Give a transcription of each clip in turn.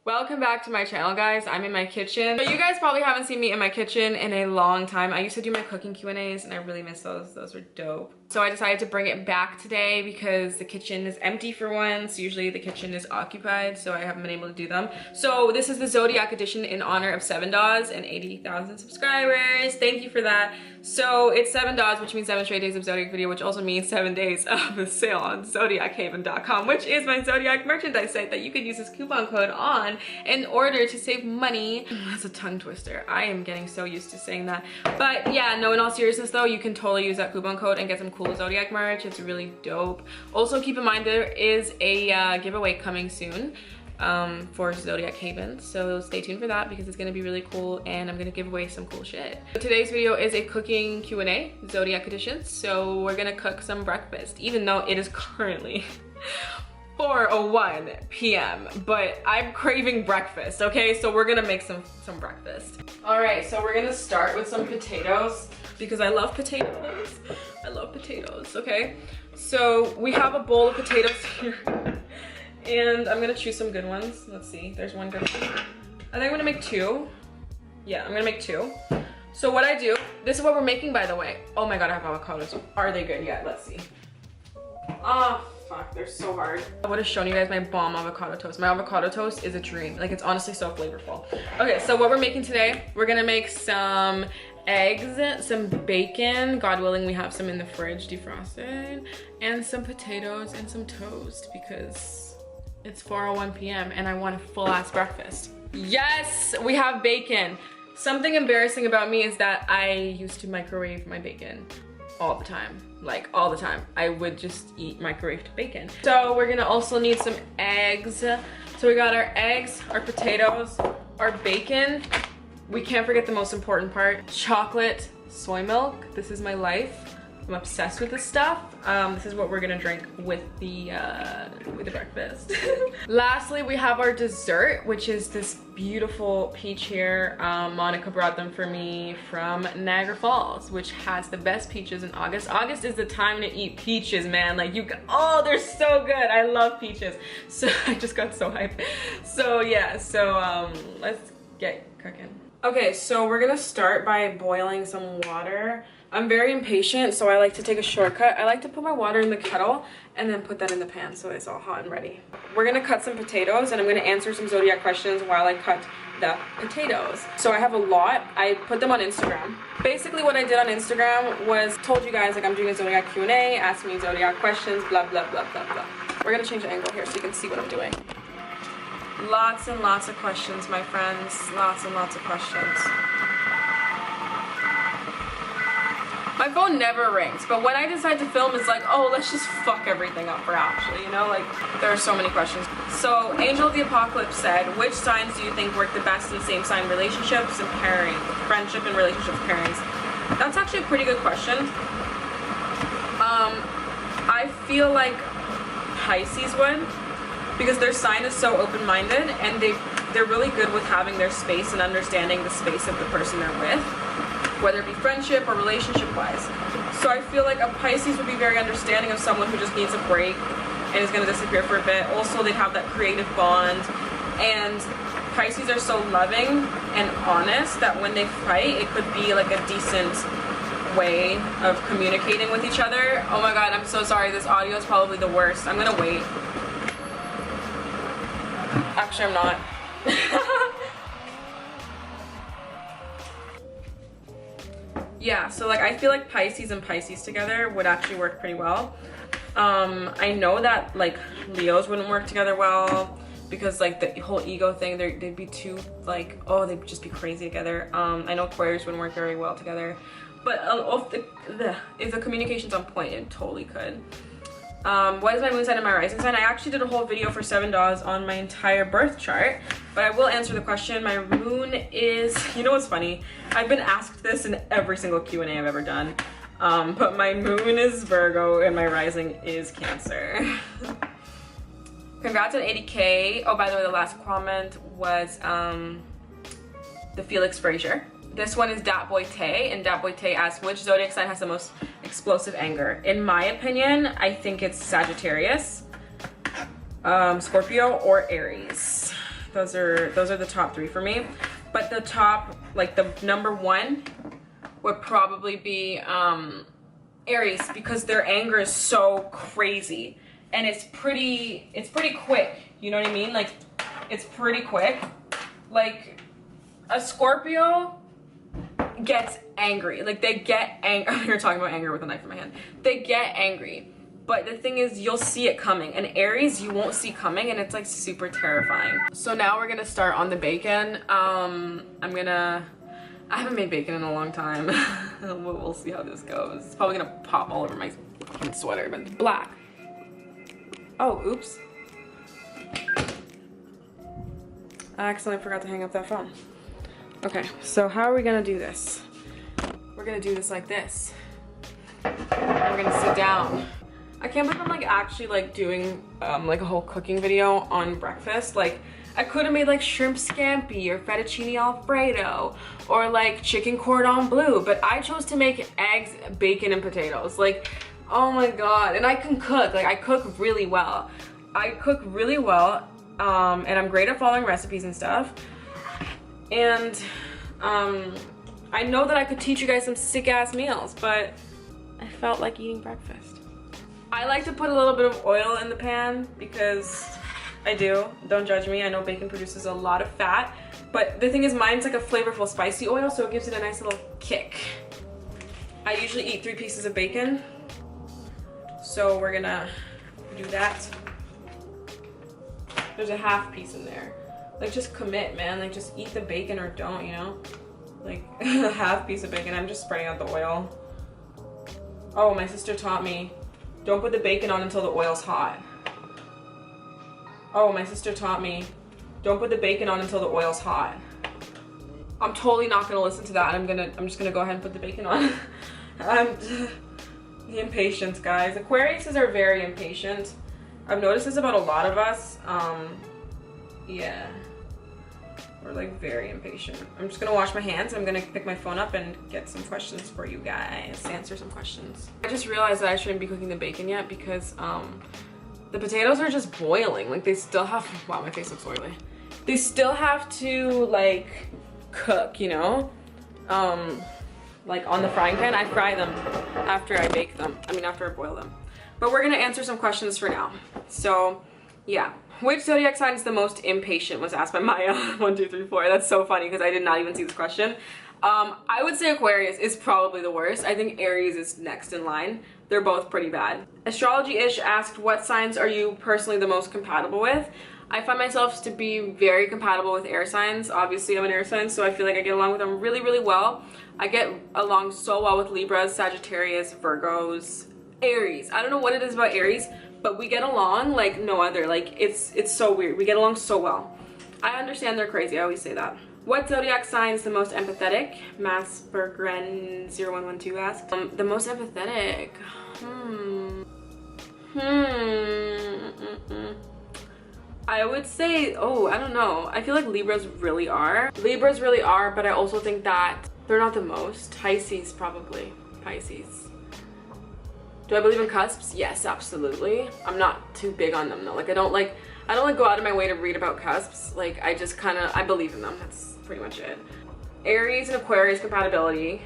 Welcome back to my channel, guys. I'm in my kitchen. So you guys probably haven't seen me in my kitchen in a long time. I used to do my cooking Q&As and I really miss those. Those were dope. So I decided to bring it back today because the kitchen is empty for once. Usually the kitchen is occupied, so I haven't been able to do them. So this is the Zodiac edition in honor of 7 DAWs and 80,000 subscribers. Thank you for that. So it's 7 DAWs, which means 7 straight days of Zodiac video, which also means 7 days of the sale on zodiachaven.com, which is my Zodiac merchandise site that you could use this coupon code on in order to save money. That's a tongue twister. I am getting so used to saying that. But yeah, no, in all seriousness though, you can totally use that coupon code and get some cool Zodiac merch. It's really dope. Also keep in mind there is a giveaway coming soon for Zodiac Haven, so stay tuned for that because it's gonna be really cool and I'm gonna give away some cool shit. So today's video is a cooking Q&A, Zodiac edition, so we're gonna cook some breakfast even though it is currently 4:01 p.m. but I'm craving breakfast. Okay, so we're gonna make some breakfast. All right, so we're gonna start with some potatoes because I love potatoes. I love potatoes. Okay, so we have a bowl of potatoes here and I'm gonna choose some good ones. Let's see, there's one good one. I think I'm gonna make 2. Yeah, I'm gonna make 2. So what I do, this is what we're making, by the way. Oh my god, I have avocados. Are they good yet? Let's see. Oh fuck, they're so hard. I would have shown you guys my bomb avocado toast. My avocado toast is a dream. Like, it's honestly so flavorful. Okay, so what we're making today, we're gonna make some eggs, some bacon, God willing we have some in the fridge defrosted, and some potatoes and some toast because it's 4:01 p.m. and I want a full ass breakfast. Yes, we have bacon. Something embarrassing about me is that I used to microwave my bacon all the time. Like all the time. I would just eat microwaved bacon. So we're gonna also need some eggs. So we got our eggs, our potatoes, our bacon. We can't forget the most important part, chocolate soy milk. This is my life. I'm obsessed with this stuff. This is what we're gonna drink with the breakfast. Lastly, we have our dessert, which is this beautiful peach here. Monica brought them for me from Niagara Falls, which has the best peaches in August. August is the time to eat peaches, man. Like oh, they're so good. I love peaches. So I just got so hyped. So yeah, so let's get cooking. Okay, so we're gonna start by boiling some water. I'm very impatient, so I like to take a shortcut. I like to put my water in the kettle and then put that in the pan so it's all hot and ready. We're gonna cut some potatoes and I'm gonna answer some Zodiac questions while I cut the potatoes. So I have a lot. I put them on Instagram. Basically what I did on Instagram was told you guys like I'm doing a Zodiac Q&A, ask me Zodiac questions, blah, blah, blah, blah, blah. We're gonna change the angle here so you can see what I'm doing. Lots and lots of questions, my friends. Lots and lots of questions. My phone never rings, but when I decide to film, it's like, oh, let's just fuck everything up for Ashley, you know? Like, there are so many questions. So, Angel of the Apocalypse said, which signs do you think work the best in same sign relationships and pairing, friendship and relationship pairings? That's actually a pretty good question. I feel like Pisces would, because their sign is so open-minded and they're really good with having their space and understanding the space of the person they're with, whether it be friendship or relationship wise. So I feel like a Pisces would be very understanding of someone who just needs a break and is going to disappear for a bit. Also, they'd have that creative bond, and Pisces are so loving and honest that when they fight, it could be like a decent way of communicating with each other. Oh my god, I'm so sorry, this audio is probably the worst. I'm gonna wait. Actually, I'm not. Yeah, so like I feel like Pisces and Pisces together would actually work pretty well. I know that like Leos wouldn't work together well because like the whole ego thing, they'd be too like, oh, they'd just be crazy together. I know Aquarius wouldn't work very well together, but if the communication's on point, it totally could. What is my moon sign and my rising sign? I actually did a whole video for 7 DAWs on my entire birth chart, but I will answer the question. My moon is, you know what's funny? I've been asked this in every single Q&A I've ever done, but my moon is Virgo and my rising is Cancer. Congrats on 80K. Oh, by the way, the last comment was the Felix Frazier. This one is Dat Boy Tay, and Dat Boy Tay asks, which zodiac sign has the most explosive anger? In my opinion, I think it's Sagittarius, Scorpio, or Aries. Those are the top 3 for me. But the top, like the number 1 would probably be Aries, because their anger is so crazy and it's pretty quick. You know what I mean? Like, it's pretty quick. Like, a Scorpio gets angry. Like, they get angry. You're talking about anger with a knife in my hand. They get angry. But the thing is, you'll see it coming. And Aries, you won't see coming, and it's like super terrifying. So now we're gonna start on the bacon. I haven't made bacon in a long time. We'll see how this goes. It's probably gonna pop all over my sweater, but it's black. Oh, oops. I accidentally forgot to hang up that phone. Okay, so how are we gonna do this? We're gonna do this like this. We're gonna sit down. I can't believe I'm like actually like doing like a whole cooking video on breakfast. Like, I could have made like shrimp scampi or fettuccine alfredo or like chicken cordon bleu, but I chose to make eggs, bacon, and potatoes. Like, oh my god. And I can cook. Like, I cook really well. And I'm great at following recipes and stuff. And I know that I could teach you guys some sick ass meals, but I felt like eating breakfast. I like to put a little bit of oil in the pan because I do. Don't judge me. I know bacon produces a lot of fat, but the thing is, mine's like a flavorful spicy oil, so it gives it a nice little kick. I usually eat 3 pieces of bacon, so we're gonna do that. There's a half piece in there. Like, just commit, man. Like, just eat the bacon or don't, you know? Like, a half piece of bacon. I'm just spraying out the oil. Oh, my sister taught me, don't put the bacon on until the oil's hot. Oh, my sister taught me, don't put the bacon on until the oil's hot. I'm totally not gonna listen to that. I'm just gonna go ahead and put the bacon on. The impatience, guys. Aquariuses are very impatient. I've noticed this about a lot of us. Yeah. We're like very impatient. I'm just gonna wash my hands. I'm gonna pick my phone up and get some questions for you guys. Answer some questions. I just realized that I shouldn't be cooking the bacon yet because the potatoes are just boiling. Like, they still have, wow, my face looks oily. They still have to like cook, you know? Like on the frying pan. I fry them after I bake them. I mean, after I boil them. But we're gonna answer some questions for now. So, yeah. Which zodiac sign is the most impatient was asked by Maya. 1, 2, 3, 4. That's so funny because I did not even see this question. I would say Aquarius is probably the worst. I think Aries is next in line. They're both pretty bad. Astrology-ish asked, what signs are you personally the most compatible with? I find myself to be very compatible with air signs. Obviously, I'm an air sign, so I feel like I get along with them really, really well. I get along so well with Libras, Sagittarius, Virgos, Aries. I don't know what it is about Aries, but we get along like no other. Like, it's so weird. We get along so well. I understand they're crazy. I always say that. What zodiac sign is the most empathetic? Maspergren0112 asks. The most empathetic. I would say, oh, I don't know. I feel like Libras really are. Libras really are, but I also think that they're not the most. Pisces, probably. Pisces. Do I believe in cusps? Yes, absolutely. I'm not too big on them though. Like, I don't like go out of my way to read about cusps. Like, I just kind of, I believe in them. That's pretty much it. Aries and Aquarius compatibility.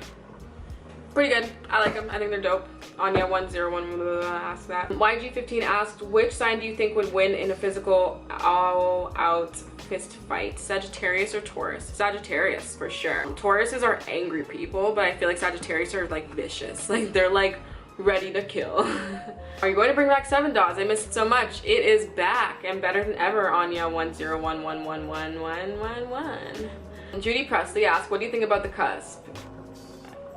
Pretty good. I like them. I think they're dope. Anya101 asked that. YG15 asked, which sign do you think would win in a physical all-out fist fight? Sagittarius or Taurus? Sagittarius, for sure. Tauruses are angry people, but I feel like Sagittarius are like vicious. Like, they're like ready to kill. Are you going to bring back 7 Daws? I missed it so much. It is back and better than ever. Anya101111111. Judy Presley asked, what do you think about the cusp?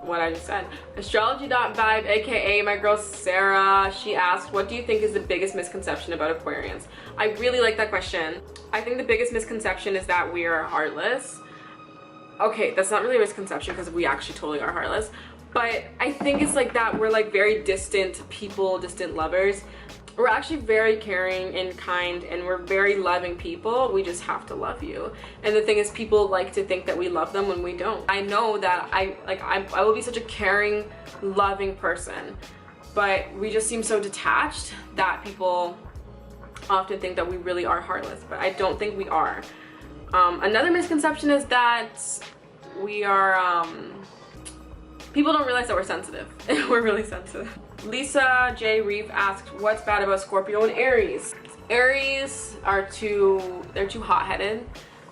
What I just said. Astrology.vibe, aka my girl Sarah, she asked, what do you think is the biggest misconception about Aquarians? I really like that question. I think the biggest misconception is that we are heartless. Okay, that's not really a misconception because we actually totally are heartless. But I think it's like that we're like very distant people, distant lovers. We're actually very caring and kind, and we're very loving people. We just have to love you. And the thing is, people like to think that we love them when we don't. I know that I will be such a caring, loving person, but we just seem so detached that people often think that we really are heartless, but I don't think we are. Another misconception is that we are, people don't realize that we're sensitive. We're really sensitive. Lisa J. Reef asked, what's bad about Scorpio and Aries? Aries are they're too hot-headed.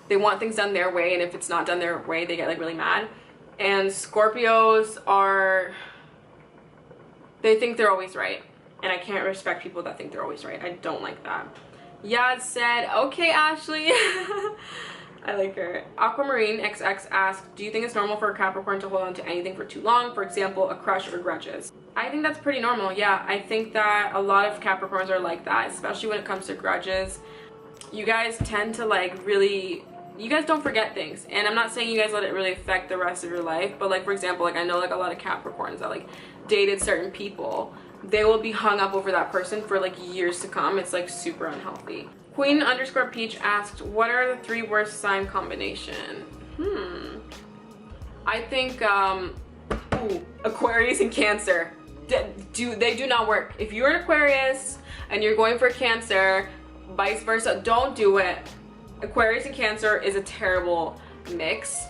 They want things done their way, and if it's not done their way, they get like really mad. And Scorpios they think they're always right. And I can't respect people that think they're always right. I don't like that. Yad said, okay, Ashley. I like her. Aquamarine XX asked, do you think it's normal for a Capricorn to hold on to anything for too long? For example, a crush or grudges. I think that's pretty normal, yeah. I think that a lot of Capricorns are like that, especially when it comes to grudges. You guys tend to like really, you guys don't forget things. And I'm not saying you guys let it really affect the rest of your life, but like for example, like I know like a lot of Capricorns that like dated certain people. They will be hung up over that person for like years to come. It's like super unhealthy. Queen_Peach asked, what are the 3 worst sign combination? I think Aquarius and Cancer. They do not work. If you're an Aquarius and you're going for Cancer, vice versa, don't do it. Aquarius and Cancer is a terrible mix.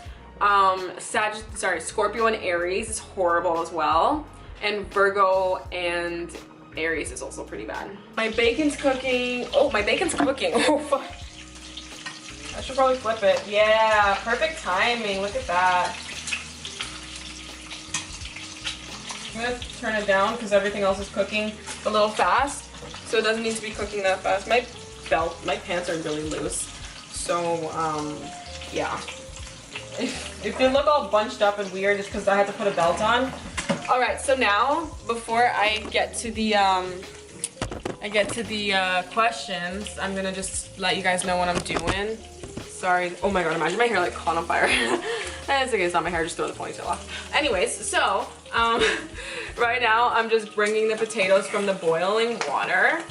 Scorpio and Aries is horrible as well. And Virgo and Aries is also pretty bad. My bacon's cooking. Oh, my bacon's cooking. Oh, fuck. I should probably flip it. Yeah, perfect timing. Look at that. I'm gonna turn it down because everything else is cooking a little fast. So it doesn't need to be cooking that fast. My pants are really loose. So, yeah. If they look all bunched up and weird, it's because I had to put a belt on. Alright, so now, before I get to the, questions, I'm gonna just let you guys know what I'm doing. Sorry. Oh my god, imagine my hair like caught on fire. It's okay, it's not my hair, just throw the ponytail off. Anyways, so, right now I'm just bringing the potatoes from the boiling water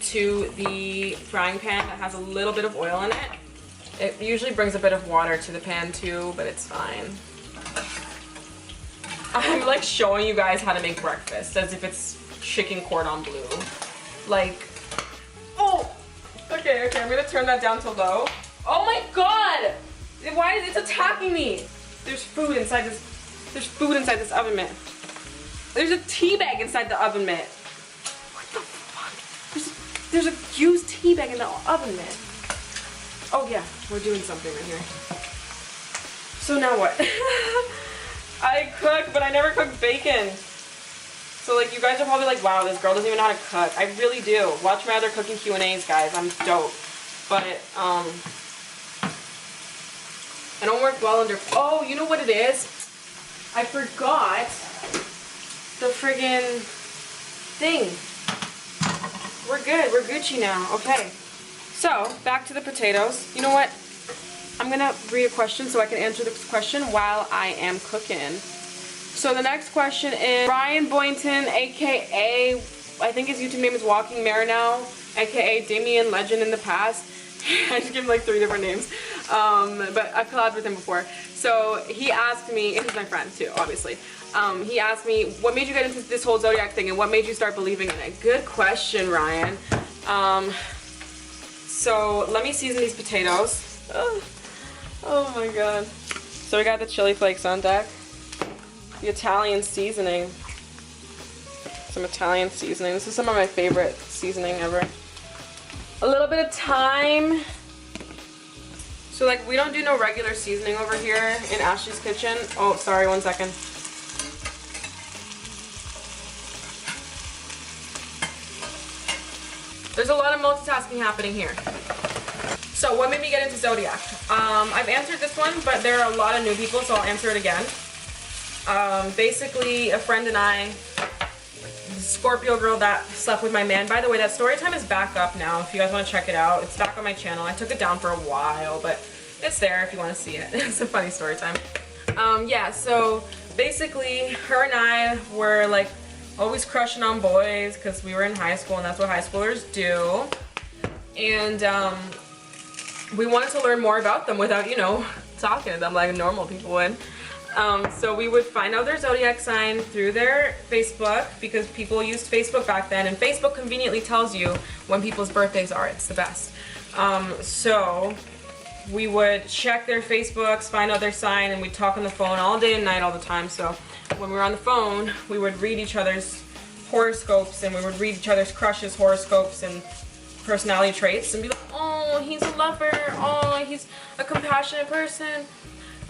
to the frying pan that has a little bit of oil in it. It usually brings a bit of water to the pan too, but it's fine. I'm like showing you guys how to make breakfast as if it's chicken cordon bleu. Like, oh, okay, I'm gonna turn that down to low. Oh my god! Why is it attacking me? There's food inside this oven mitt. There's a tea bag inside the oven mitt. What the fuck? There's a used tea bag in the oven mitt. Oh yeah, we're doing something right here. So now what? I cook, but I never cook bacon. So like you guys are probably like, wow, this girl doesn't even know how to cook. I really do. Watch my other cooking Q&As, guys. I'm dope. But I don't work well under, oh, you know what it is? I forgot the friggin' thing. We're good, we're Gucci now, okay. So, back to the potatoes. You know what? I'm gonna read a question so I can answer this question while I am cooking. So the next question is Brian Boynton, aka, I think his YouTube name is Walking Marinow, aka Damien Legend in the past. I just give him like 3 different names. But I've collabed with him before. So he asked me, and he's my friend too, obviously. He asked me, what made you get into this whole Zodiac thing and what made you start believing in it? Good question, Ryan. So let me season these potatoes. Oh my god. So we got the chili flakes on deck. The Italian seasoning. Some Italian seasoning. This is some of my favorite seasoning ever. A little bit of thyme. So like we don't do no regular seasoning over here in Ashley's kitchen. Oh, sorry, 1 second. There's a lot of multitasking happening here. So what made me get into Zodiac? I've answered this one, but there are a lot of new people, so I'll answer it again. Basically, a friend and I, the Scorpio girl that slept with my man. By the way, that story time is back up now. If you guys want to check it out, it's back on my channel. I took it down for a while, but it's there if you want to see it. It's a funny story time. Yeah, so basically, her and I were like always crushing on boys because we were in high school, and that's what high schoolers do. And we wanted to learn more about them without, you know, talking to them like normal people would. So we would find out their zodiac sign through their Facebook because people used Facebook back then, and Facebook conveniently tells you when people's birthdays are. It's the best. So we would check their Facebooks, find out their sign, and we'd talk on the phone all day and night all the time. So when we were on the phone, we would read each other's horoscopes, and we would read each other's crushes' horoscopes and personality traits and be like, oh, he's a lover, oh, he's a compassionate person.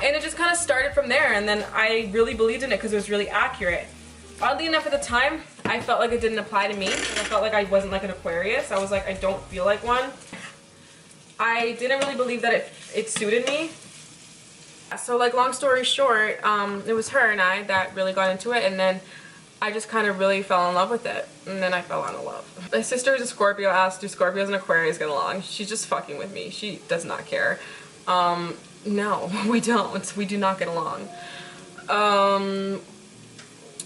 And it just kind of started from there, and then I really believed in it because it was really accurate. Oddly enough, at the time, I felt like it didn't apply to me. I felt like I wasn't like an Aquarius. I was like, I don't feel like one. I didn't really believe that it suited me. So like, long story short, it was her and I that really got into it, and then I just kind of really fell in love with it, and then I fell out of love. My sister is a Scorpio, asked, do Scorpios and Aquarius get along? She's just fucking with me. She does not care. No, we don't. We do not get along.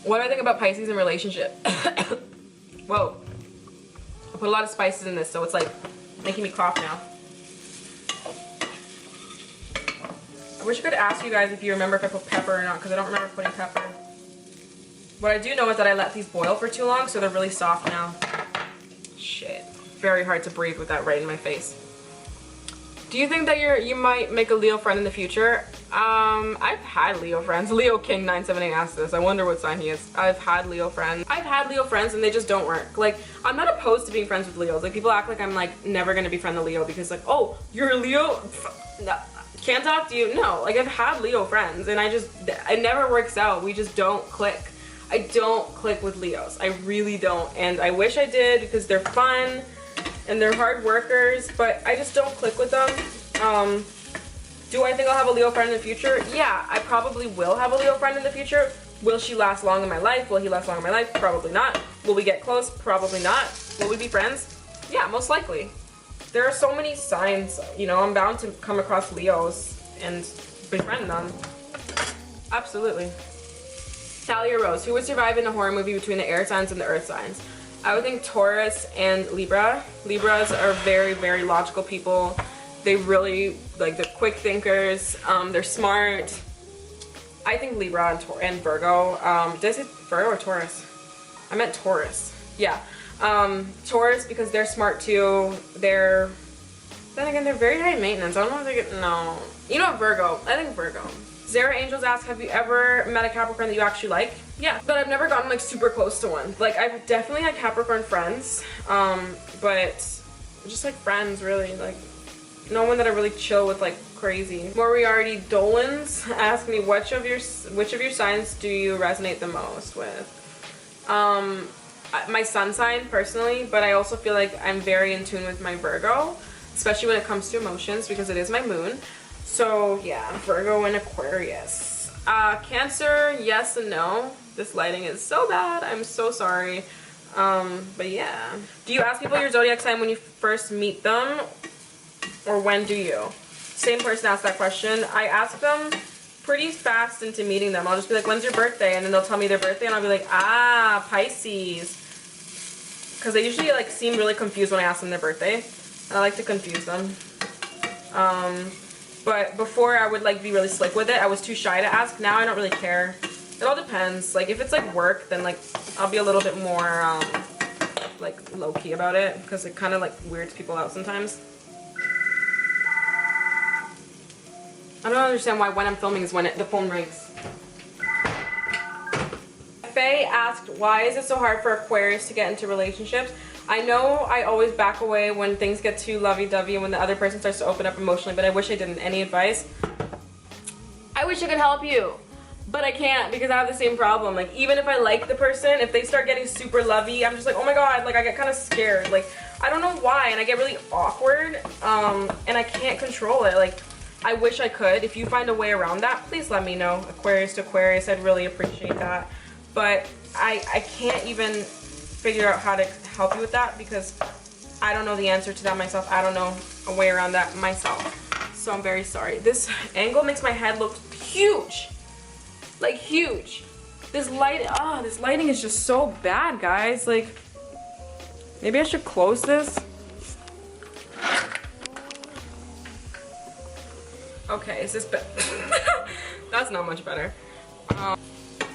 What do I think about Pisces in relationship? Whoa. I put a lot of spices in this, so it's like making me cough now. I wish I could ask you guys if you remember if I put pepper or not, because I don't remember putting pepper. What I do know is that I let these boil for too long, so they're really soft now. Shit. Very hard to breathe with that right in my face. Do you think that you might make a Leo friend in the future? I've had Leo friends. Leo King 978 asked this. I wonder what sign he is. I've had Leo friends. I've had Leo friends and they just don't work. Like, I'm not opposed to being friends with Leos. Like, people act like I'm like never gonna befriend a Leo because like, oh, you're a Leo? No, can't talk to you. No, like, I've had Leo friends and it never works out. We just don't click. I don't click with Leos. I really don't. And I wish I did because they're fun and they're hard workers, but I just don't click with them. Do I think I'll have a Leo friend in the future? Yeah, I probably will have a Leo friend in the future. Will she last long in my life? Will he last long in my life? Probably not. Will we get close? Probably not. Will we be friends? Yeah, most likely. There are so many signs, you know, I'm bound to come across Leos and befriend them. Absolutely. Talia Rose, who would survive in a horror movie between the air signs and the earth signs? I would think Taurus and Libra. Libras are very, very logical people. They really, like, they're quick thinkers. They're smart. I think Libra and Virgo. Did I say Virgo or Taurus? I meant Taurus. Yeah. Taurus, because they're smart too. Then again, they're very high maintenance. I don't know if they get, no. You know what, Virgo. I think Virgo. Zara Angels asks, have you ever met a Capricorn that you actually like? Yeah, but I've never gotten like super close to one. Like, I've definitely had Capricorn friends, but just like friends, really. Like, no one that I really chill with like crazy. Moriarty Dolans asked me, which of your signs do you resonate the most with? My sun sign personally, but I also feel like I'm very in tune with my Virgo, especially when it comes to emotions because it is my moon. So yeah, Virgo and Aquarius. Cancer, yes and no. This lighting is so bad. I'm so sorry. But yeah. Do you ask people your zodiac sign when you first meet them? Or when do you? Same person asked that question. I ask them pretty fast into meeting them. I'll just be like, when's your birthday? And then they'll tell me their birthday and I'll be like, ah, Pisces. Because they usually like seem really confused when I ask them their birthday. And I like to confuse them. But before I would like be really slick with it. I was too shy to ask. Now I don't really care. It all depends. Like, if it's like work, then like I'll be a little bit more like low-key about it. Because it kind of like weirds people out sometimes. I don't understand why when I'm filming is when the phone rings. Faye asked, why is it so hard for Aquarius to get into relationships? I know I always back away when things get too lovey-dovey and when the other person starts to open up emotionally, but I wish I didn't. Any advice? I wish I could help you, but I can't because I have the same problem. Like, even if I like the person, if they start getting super lovey, I'm just like, oh my god, like I get kind of scared. Like, I don't know why, and I get really awkward, and I can't control it. Like, I wish I could. If you find a way around that, please let me know. Aquarius to Aquarius, I'd really appreciate that. But I can't even figure out how to help you with that because I don't know the answer to that myself. I don't know a way around that myself. So I'm very sorry. This angle makes my head look huge. Like, huge. This lighting is just so bad, guys. Like, maybe I should close this. Okay, is this better? That's not much better.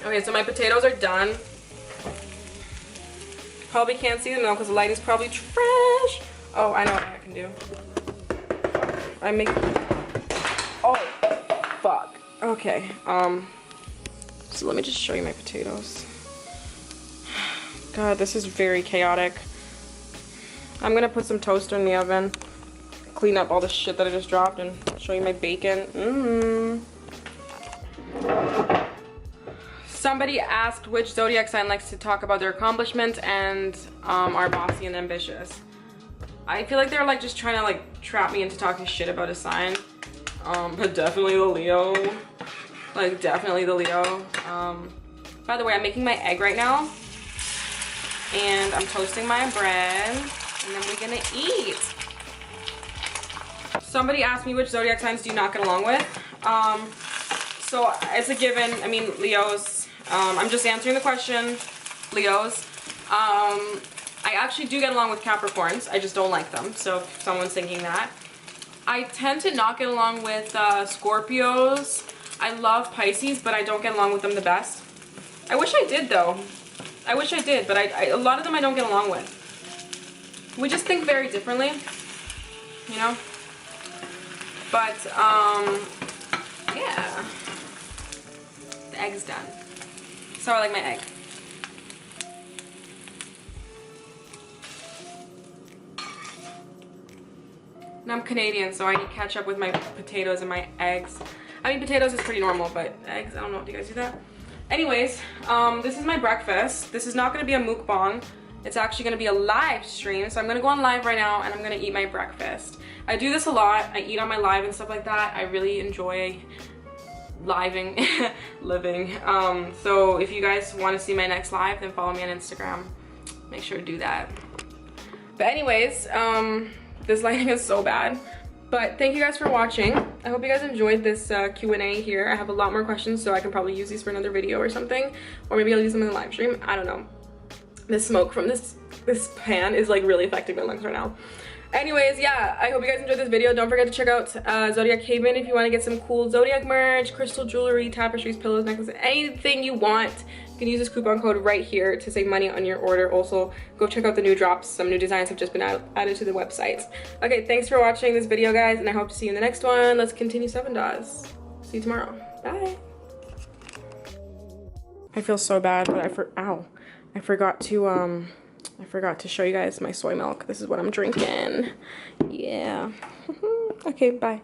Okay, so my potatoes are done. Probably can't see them now because the lighting's probably trash. Oh, I know what I can do. Oh, fuck. Okay, so let me just show you my potatoes. God, this is very chaotic. I'm gonna put some toaster in the oven, clean up all the shit that I just dropped, and show you my bacon. Somebody asked which zodiac sign likes to talk about their accomplishments and are bossy and ambitious. I feel like they're like just trying to like trap me into talking shit about a sign. But definitely the Leo. Like definitely the Leo. By the way, I'm making my egg right now. And I'm toasting my bread. And then we're gonna eat. Somebody asked me which zodiac signs do you not get along with. So it's a given. I mean, Leos. I'm just answering the question. Leos. I actually do get along with Capricorns. I just don't like them. So if someone's thinking that. I tend to not get along with Scorpios. I love Pisces, but I don't get along with them the best. I wish I did though. I wish I did, but a lot of them I don't get along with. We just think very differently, you know? But, yeah. The egg's done. So I like my egg. And I'm Canadian, so I need to catch up with my potatoes and my eggs. I mean, potatoes is pretty normal, but eggs, I don't know. Do you guys do that? Anyways, this is my breakfast. This is not going to be a mukbang. It's actually going to be a live stream. So I'm going to go on live right now and I'm going to eat my breakfast. I do this a lot. I eat on my live and stuff like that. I really enjoy living. So if you guys want to see my next live, then follow me on Instagram. Make sure to do that. But anyways, this lighting is so bad. But thank you guys for watching. I hope you guys enjoyed this Q&A here. I have a lot more questions, so I can probably use these for another video or something. Or maybe I'll use them in the live stream. I don't know. The smoke from this pan is like really affecting my lungs right now. Anyways, yeah, I hope you guys enjoyed this video. Don't forget to check out Zodiac Haven if you want to get some cool Zodiac merch, crystal jewelry, tapestries, pillows, necklaces, anything you want. You can use this coupon code right here to save money on your order. Also, go check out the new drops. Some new designs have just been added to the website. Okay, thanks for watching this video, guys, and I hope to see you in the next one. Let's continue 7 Daws. See you tomorrow. Bye. I feel so bad, but I forgot to show you guys my soy milk. This is what I'm drinking. Yeah. Okay, bye.